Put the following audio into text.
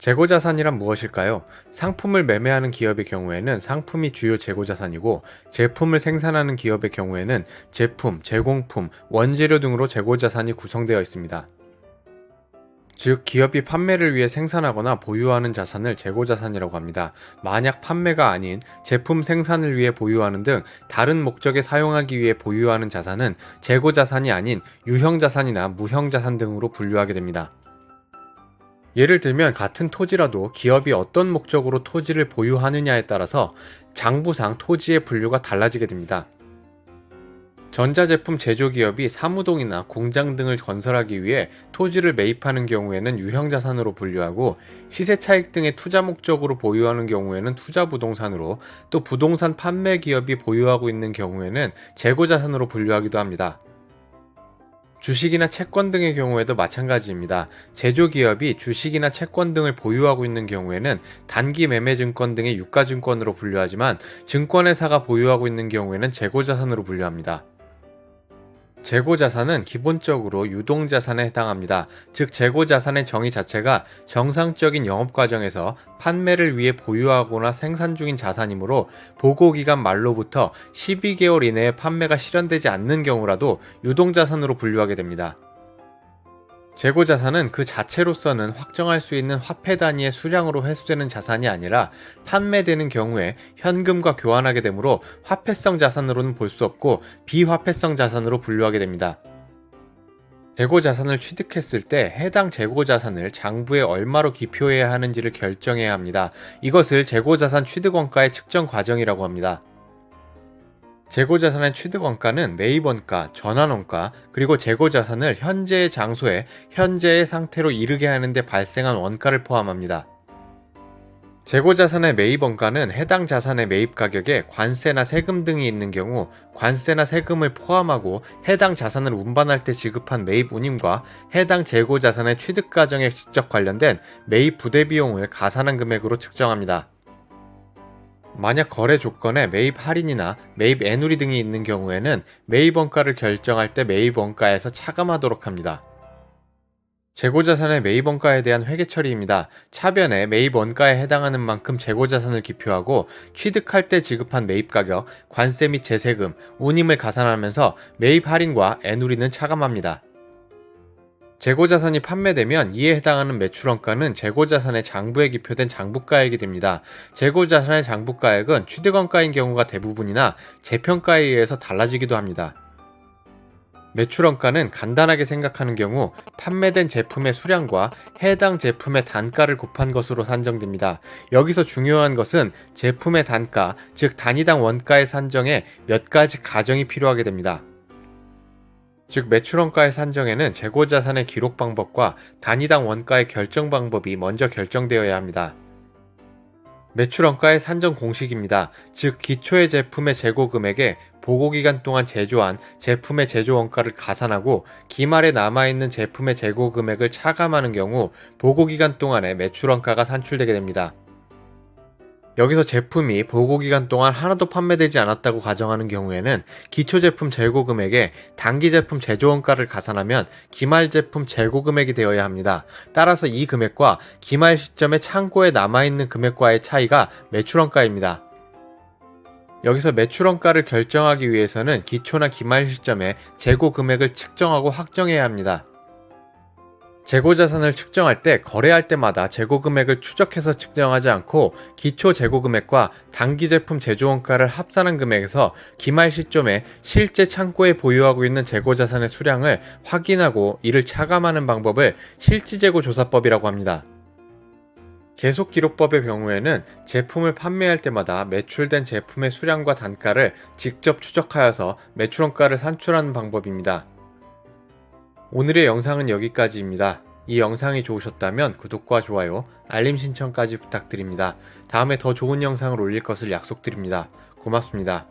재고자산이란 무엇일까요? 상품을 매매하는 기업의 경우에는 상품이 주요 재고자산이고, 제품을 생산하는 기업의 경우에는 제품, 제공품, 원재료 등으로 재고자산이 구성되어 있습니다. 즉, 기업이 판매를 위해 생산하거나 보유하는 자산을 재고자산이라고 합니다. 만약 판매가 아닌 제품 생산을 위해 보유하는 등 다른 목적에 사용하기 위해 보유하는 자산은 재고자산이 아닌 유형자산이나 무형자산 등으로 분류하게 됩니다. 예를 들면 같은 토지라도 기업이 어떤 목적으로 토지를 보유하느냐에 따라서 장부상 토지의 분류가 달라지게 됩니다. 전자제품 제조기업이 사무동이나 공장 등을 건설하기 위해 토지를 매입하는 경우에는 유형자산으로 분류하고, 시세차익 등의 투자 목적으로 보유하는 경우에는 투자부동산으로, 또 부동산 판매 기업이 보유하고 있는 경우에는 재고자산으로 분류하기도 합니다. 주식이나 채권 등의 경우에도 마찬가지입니다. 제조기업이 주식이나 채권 등을 보유하고 있는 경우에는 단기 매매증권 등의 유가증권으로 분류하지만, 증권회사가 보유하고 있는 경우에는 재고자산으로 분류합니다. 재고자산은 기본적으로 유동자산에 해당합니다. 즉, 재고자산의 정의 자체가 정상적인 영업과정에서 판매를 위해 보유하거나 생산 중인 자산이므로, 보고기간 말로부터 12개월 이내에 판매가 실현되지 않는 경우라도 유동자산으로 분류하게 됩니다. 재고자산은 그 자체로서는 확정할 수 있는 화폐 단위의 수량으로 회수되는 자산이 아니라, 판매되는 경우에 현금과 교환하게 되므로 화폐성 자산으로는 볼 수 없고 비화폐성 자산으로 분류하게 됩니다. 재고자산을 취득했을 때 해당 재고자산을 장부에 얼마로 기표해야 하는지를 결정해야 합니다. 이것을 재고자산 취득원가의 측정 과정이라고 합니다. 재고자산의 취득원가는 매입원가, 전환원가, 그리고 재고자산을 현재의 장소에 현재의 상태로 이르게 하는데 발생한 원가를 포함합니다. 재고자산의 매입원가는 해당 자산의 매입가격에 관세나 세금 등이 있는 경우 관세나 세금을 포함하고, 해당 자산을 운반할 때 지급한 매입 운임과 해당 재고자산의 취득 과정에 직접 관련된 매입 부대비용을 가산한 금액으로 측정합니다. 만약 거래 조건에 매입 할인이나 매입 애누리 등이 있는 경우에는 매입원가를 결정할 때 매입원가에서 차감하도록 합니다. 재고자산의 매입원가에 대한 회계처리입니다. 차변에 매입원가에 해당하는 만큼 재고자산을 기표하고, 취득할 때 지급한 매입가격, 관세 및 재세금, 운임을 가산하면서 매입 할인과 애누리는 차감합니다. 재고자산이 판매되면 이에 해당하는 매출원가는 재고자산의 장부에 기표된 장부가액이 됩니다. 재고자산의 장부가액은 취득원가인 경우가 대부분이나 재평가에 의해서 달라지기도 합니다. 매출원가는 간단하게 생각하는 경우 판매된 제품의 수량과 해당 제품의 단가를 곱한 것으로 산정됩니다. 여기서 중요한 것은 제품의 단가, 즉 단위당 원가의 산정에 몇 가지 가정이 필요하게 됩니다. 즉, 매출원가의 산정에는 재고자산의 기록 방법과 단위당 원가의 결정 방법이 먼저 결정되어야 합니다. 매출원가의 산정 공식입니다. 즉, 기초의 제품의 재고 금액에 보고기간 동안 제조한 제품의 제조원가를 가산하고, 기말에 남아있는 제품의 재고 금액을 차감하는 경우 보고기간 동안의 매출원가가 산출되게 됩니다. 여기서 제품이 보고기간 동안 하나도 판매되지 않았다고 가정하는 경우에는 기초제품 재고금액에 단기제품 제조원가를 가산하면 기말제품 재고금액이 되어야 합니다. 따라서 이 금액과 기말 시점에 창고에 남아있는 금액과의 차이가 매출원가입니다. 여기서 매출원가를 결정하기 위해서는 기초나 기말 시점에 재고금액을 측정하고 확정해야 합니다. 재고자산을 측정할 때 거래할 때마다 재고금액을 추적해서 측정하지 않고, 기초 재고금액과 단기제품 제조원가를 합산한 금액에서 기말 시점에 실제 창고에 보유하고 있는 재고자산의 수량을 확인하고 이를 차감하는 방법을 실지재고조사법이라고 합니다. 계속기록법의 경우에는 제품을 판매할 때마다 매출된 제품의 수량과 단가를 직접 추적하여서 매출원가를 산출하는 방법입니다. 오늘의 영상은 여기까지입니다. 이 영상이 좋으셨다면 구독과 좋아요, 알림 신청까지 부탁드립니다. 다음에 더 좋은 영상을 올릴 것을 약속드립니다. 고맙습니다.